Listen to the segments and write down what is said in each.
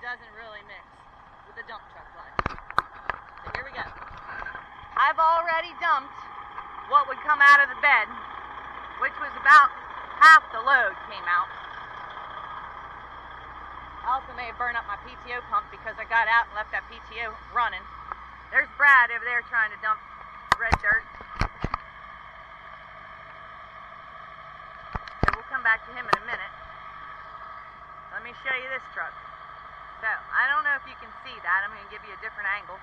doesn't really mix with the dump truck life. So here we go. I've already dumped what would come out of the bed, which was about half the load came out. I also may have burned up my PTO pump because I got out and left that PTO running. There's Brad over there trying to dump red dirt. So we'll come back to him in a minute. Let me show you this truck. So, I don't know if you can see that. I'm going to give you a different angle.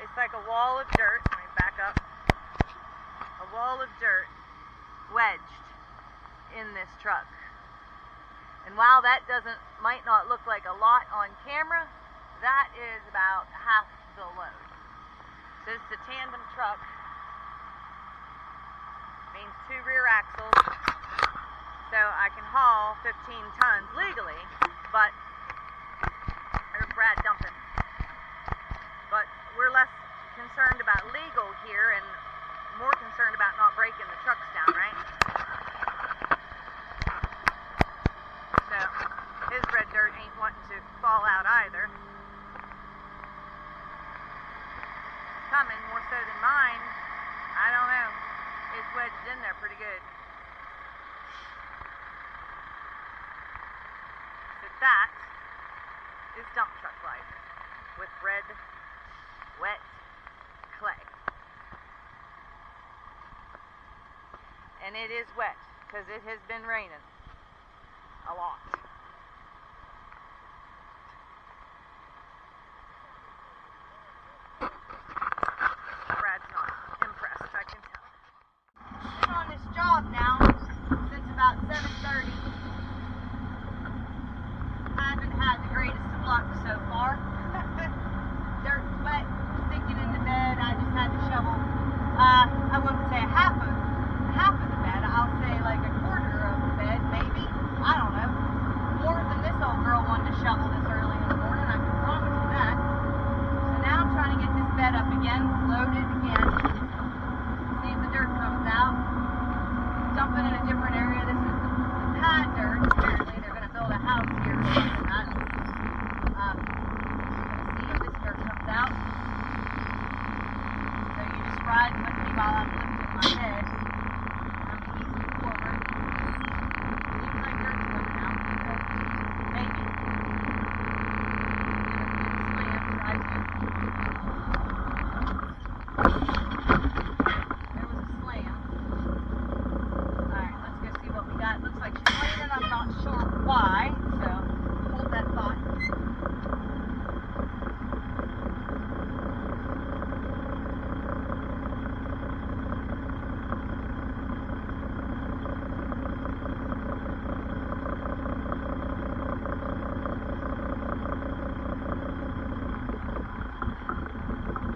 It's like a wall of dirt. Let me back up. A wall of dirt wedged in this truck. And while that might not look like a lot on camera, that is about half the load. So it's a tandem truck. Means 2 rear axles. So I can haul 15 tons legally, but there's Brad dumping. But we're less concerned about legal here and more concerned about not breaking the trucks down, right? So his red dirt ain't wanting to fall out either. It's coming more so than mine. I don't know. It's wedged in there pretty good. So that is dump truck life with red, wet clay. And it is wet because it has been raining a lot. Brad's not impressed, I can tell. Been on this job now since about 7:30. I haven't had the greatest of luck so far. Dirt's wet, sticking in the bed. I just had to shovel. I wouldn't say half of the bed. I'll say like a quarter of the bed, maybe. I don't know. More than this old girl wanted to shovel this early in the morning. I can promise you that. So now I'm trying to get this bed up again, loaded again. See if the dirt comes out. Dump it in a different area. This is the pad dirt. Apparently they're going to build a house here or something. I don't know. See if this dirt comes out. So you just ride with me while I'm lifting my head. I'm easing forward. Seems like dirt's coming out. Maybe. Slam, try to. There was a slam. Alright, let's go see what we got. Looks like she's cleaning. I'm not sure why, so hold that thought.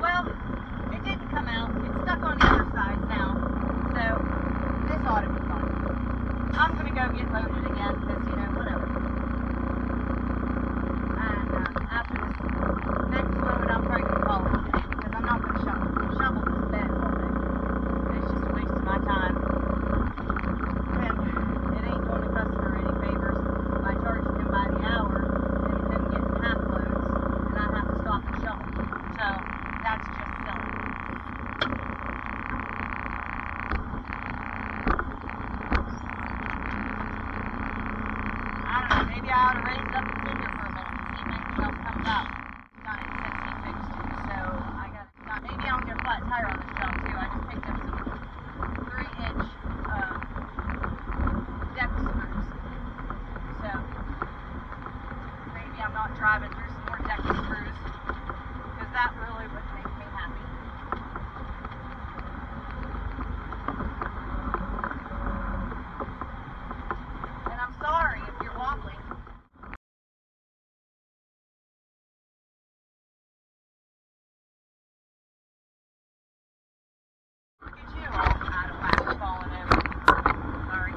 Well, it didn't come out. It's stuck on the other side now, so this ought to be fine. I'm going to go get loaded again because, you know, whatever. And after this next load, I'm probably going to call it a day because I'm not going to shovel this bed all day. It's just a waste of my time. And it ain't doing the customer any favors by charging him by the hour and them getting half loads and I have to stop and shovel. So that's just silly. I don't know, maybe I ought to raise it up and sit here for a minute and see if anything else comes out. Got it since he fixed it, so I got maybe I'll get a flat tire on this job too. I just picked up some 3-inch deck screws. So maybe I'm not driving through some more deck screws because that really would make me happy. And I'm sorry if you're wobbling. Look at you all out of whack falling over. Sorry.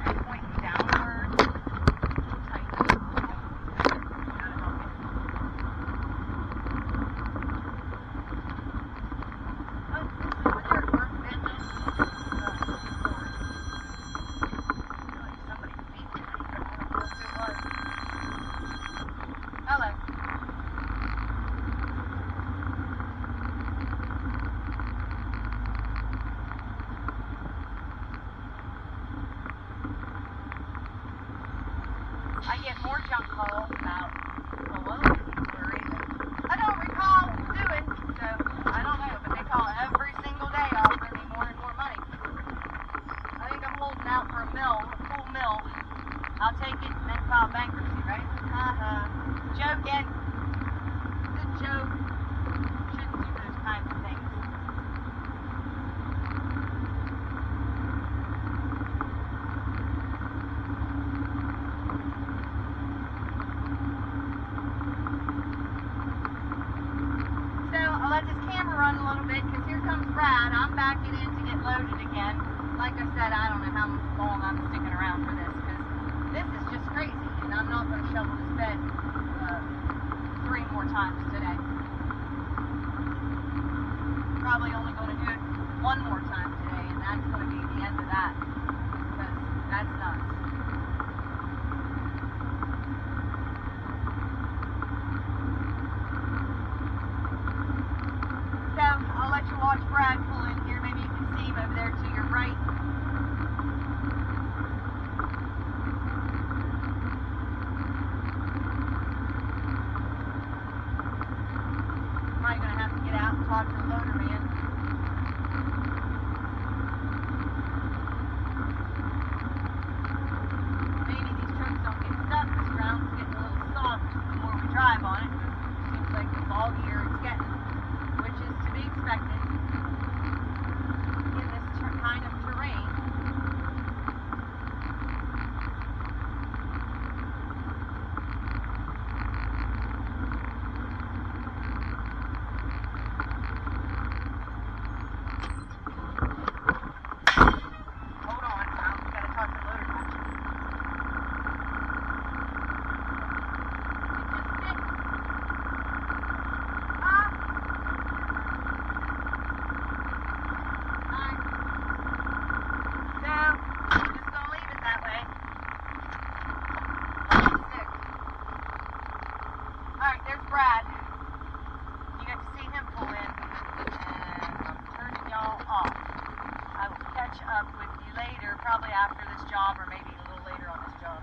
And pointing downward. I get more junk calls about, well, what people are even. I don't recall doing, so I don't know, but they call every single day offering me more and more money. I think I'm holding out for a full mill. I'll take it and then file bankruptcy, right? Joking. It's a joke. Shouldn't do those kinds of things. So I'll let this camera run a little bit because here comes Brad. I'm backing in to get loaded again. Like I said, I don't know how long I'm sticking around for this because this is just crazy, and I'm not going to shovel this bed 3 more times today. Probably only going to do it 1 more time today, and that's going to be the end of that because that's nuts. So I'll let you watch Brad pull in here. Maybe you can see him over there to your right. Probably going to have to get out and talk to the loader man. Maybe these trucks don't get stuck. This ground's getting a little soft the more we drive on it. Seems like the boggier it's getting, which is to be expected in this kind of terrain. Hold on, I've got to talk to the loader guy. Brad, you got to see him pull in, and I'm turning y'all off. I will catch up with you later, probably after this job, or maybe a little later on this job.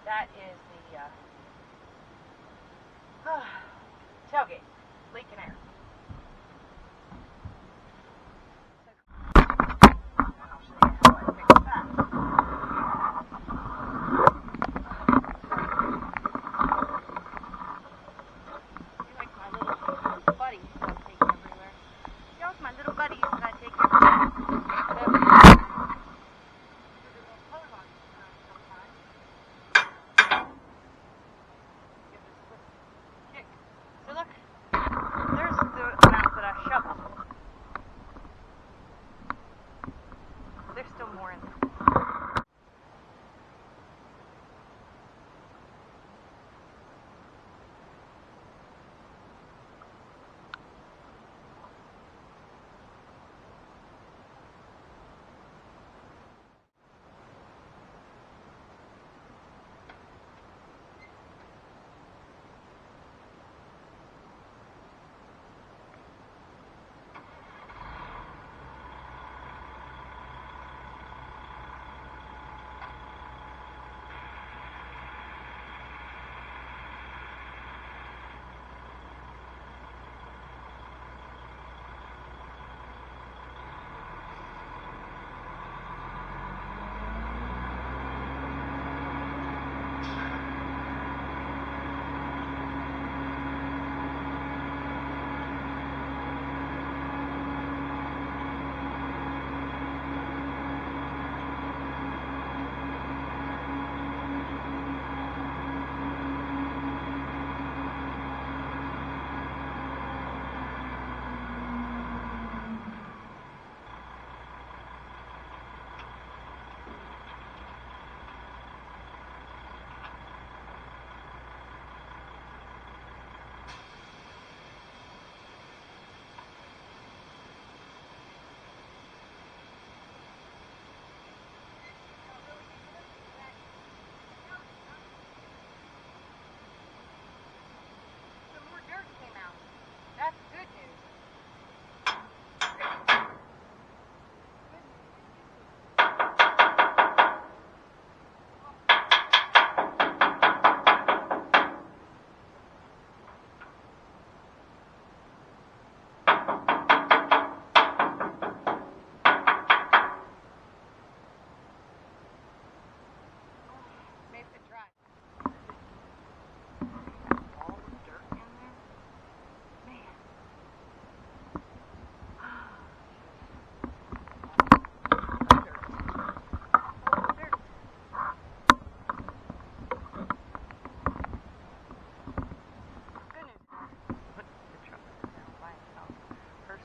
That is the tailgate, leaking air.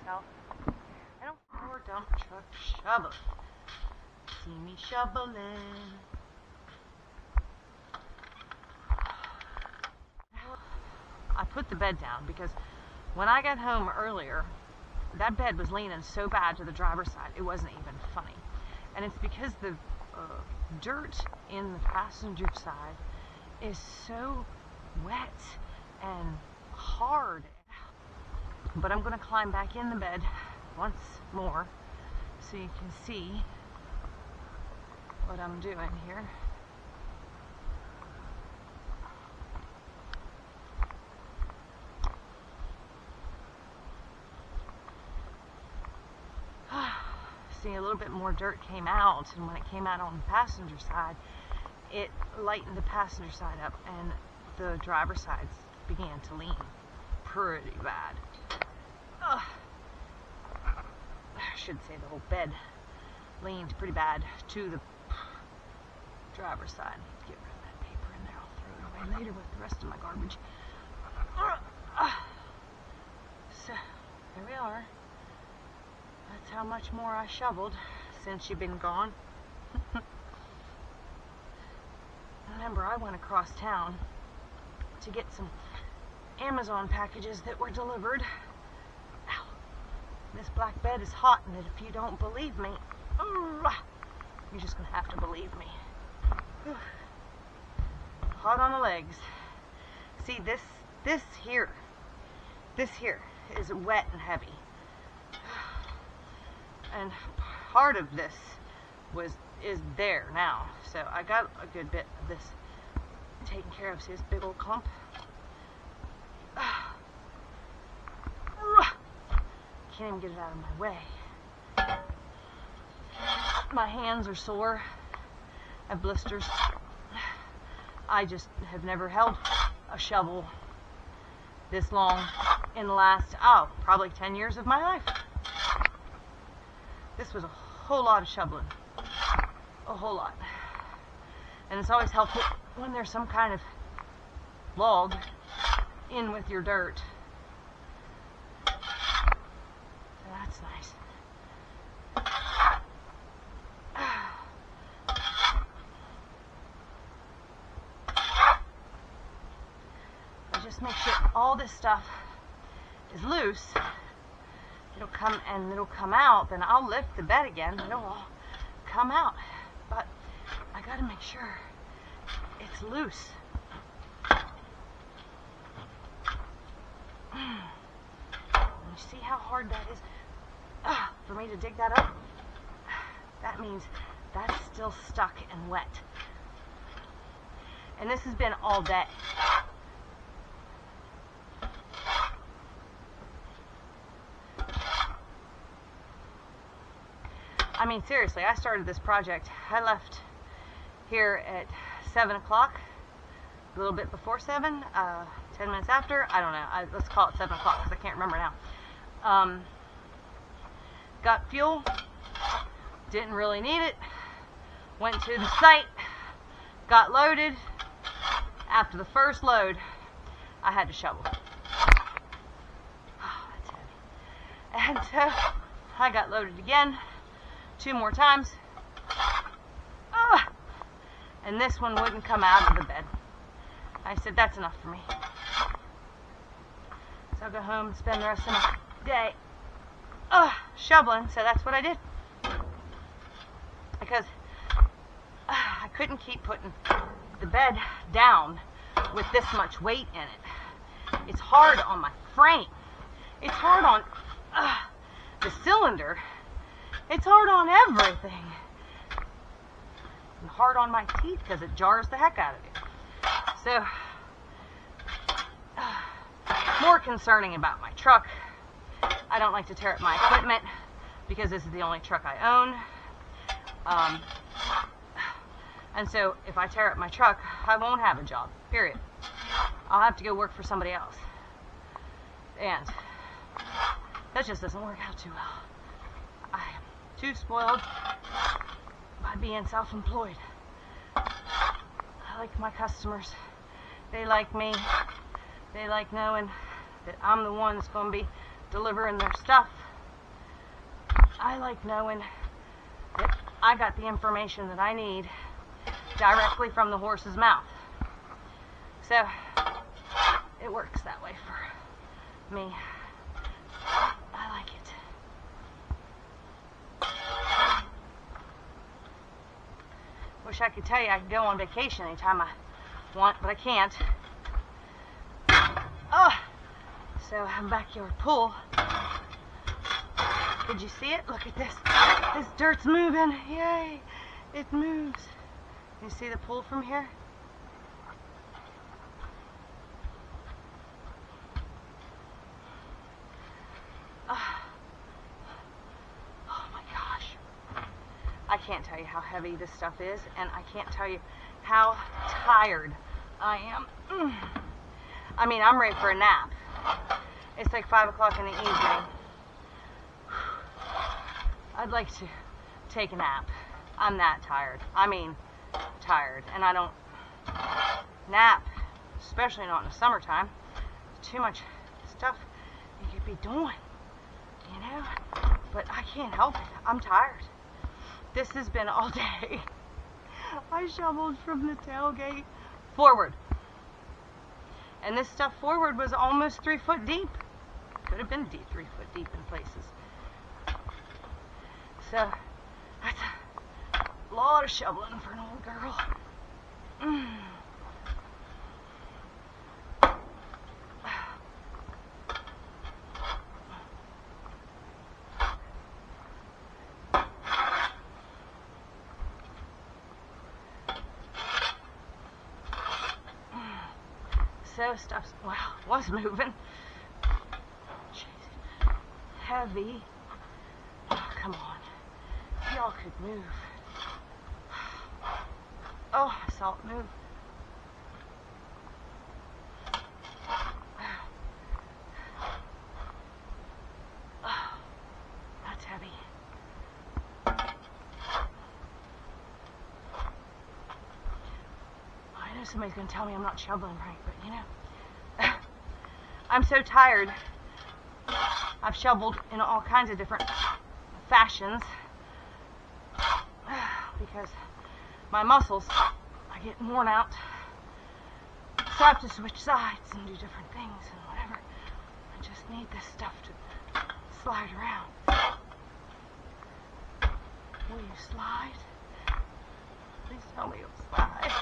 tell. I don't or dump truck shovel. See me shoveling. I put the bed down because when I got home earlier, that bed was leaning so bad to the driver's side, it wasn't even funny. And it's because the dirt in the passenger side is so wet and hard. But I'm going to climb back in the bed once more so you can see what I'm doing here. See, a little bit more dirt came out, and when it came out on the passenger side, it lightened the passenger side up, and the driver's sides began to lean pretty bad. I should say the whole bed leaned pretty bad to the driver's side. Get rid of that paper in there. I'll throw it away later with the rest of my garbage. So, here we are. That's how much more I shoveled since you've been gone. Remember, I went across town to get some Amazon packages that were delivered. Ow. This black bed is hot, and if you don't believe me, you're just gonna have to believe me. Hot on the legs. See, this here is wet and heavy. And part of this is there now, so I got a good bit of this taken care of. See this big old clump? Can't even get it out of my way. My hands are sore. I have blisters. I just have never held a shovel this long in the last, probably 10 years of my life. This was a whole lot of shoveling. A whole lot. And it's always helpful when there's some kind of log in with your dirt. So that's nice. I just make sure all this stuff is loose. It'll come out, then I'll lift the bed again, it'll all come out. But I gotta make sure it's loose. You see how hard that is for me to dig that up? That means that's still stuck and wet. And this has been all day. I mean, seriously, I started this project. I left here at 7 o'clock, a little bit before 7, 10 minutes after. I don't know. Let's call it 7 o'clock because I can't remember now. Got fuel. Didn't really need it. Went to the site. Got loaded. After the first load, I had to shovel. Oh, that's heavy. And so I got loaded again. 2 more times. And this one wouldn't come out of the bed. I said, that's enough for me. So I'll go home and spend the rest of my day shoveling. So that's what I did. Because I couldn't keep putting the bed down with this much weight in it. It's hard on my frame. It's hard on the cylinder. It's hard on everything. And hard on my teeth because it jars the heck out of you. So, more concerning about my truck. I don't like to tear up my equipment because this is the only truck I own. And so, if I tear up my truck, I won't have a job, period. I'll have to go work for somebody else. And that just doesn't work out too well. I am too spoiled by being self-employed. I like my customers. They like me. They like knowing that I'm the one that's going to be delivering their stuff. I like knowing that I got the information that I need directly from the horse's mouth. So it works that way for me. I like it. Wish I could tell you I could go on vacation anytime I want, but I can't. Oh, so I'm backyard pool. Did you see it? Look at this. This dirt's moving. Yay! It moves. You see the pool from here? Oh my gosh. I can't tell you how heavy this stuff is, and I can't tell you how tired I am. I mean, I'm ready for a nap. It's like 5 o'clock in the evening. I'd like to take a nap. I'm that tired. I mean, tired. And I don't nap, especially not in the summertime. Too much stuff you could be doing, you know? But I can't help it. I'm tired. This has been all day. I shoveled from the tailgate forward. And this stuff forward was almost 3 foot deep. Could have been 3 foot deep in places. So, that's a lot of shoveling for an old girl. So stuff's, well, was moving. Jeez. Heavy. Oh, come on. Y'all could move. Oh, I saw it move. Oh, that's heavy. I know somebody's going to tell me I'm not shoveling right, but you know. I'm so tired. I've shoveled in all kinds of different fashions because my muscles are getting worn out. So I have to switch sides and do different things and whatever. I just need this stuff to slide around. Will you slide? Please tell me you'll slide.